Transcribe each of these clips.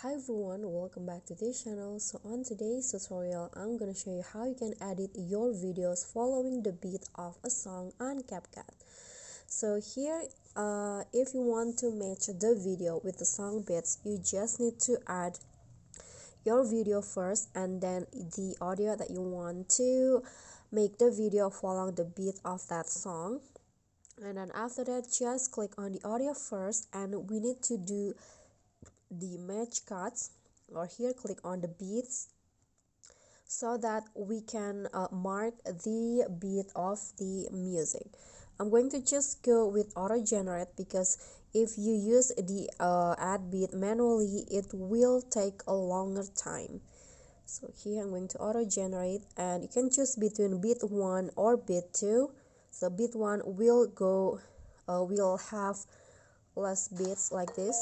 Hi everyone, welcome back to this channel. So on today's tutorial, I'm gonna show you how you can edit your videos following the beat of a song on CapCut. So here, if you want to match the video with the song beats, you just need to add your video first and then the audio that you want to make the video follow the beat of that song. And then after that, just click on the audio first, and we need to do the match cuts, or here click on the beats so that we can mark the beat of the music. I'm going to just go with auto generate because if you use the add beat manually, it will take a longer time. So here I'm going to auto generate, and you can choose between beat 1 or beat 2. So beat 1 will have less beats like this.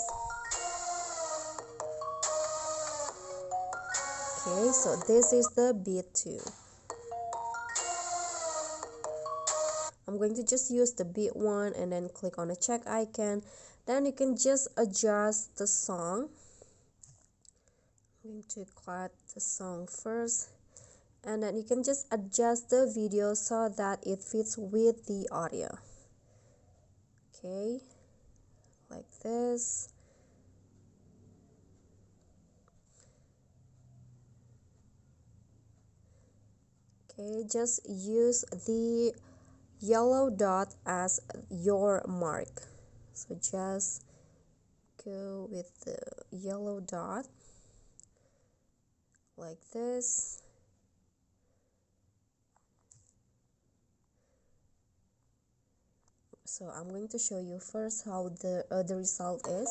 Okay, so this is the beat 2. I'm going to just use the beat 1 and then click on the check icon. Then you can just adjust the song. I'm going to cut the song first, and then you can just adjust the video so that it fits with the audio. Okay, like this. Okay, just use the yellow dot as your mark. So just go with the yellow dot like this. So I'm going to show you first how the result is.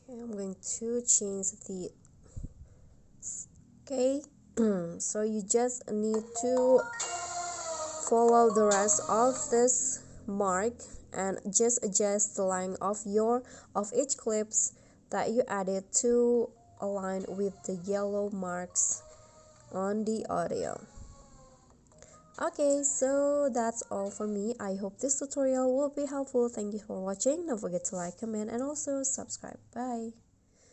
Okay, I'm going to change the okay. So you just need to follow the rest of this mark and just adjust the length of each clips that you added to align with the yellow marks on the audio. Okay, so that's all for me. I hope this tutorial will be helpful. Thank you for watching. Don't forget to like, comment, and also subscribe. Bye.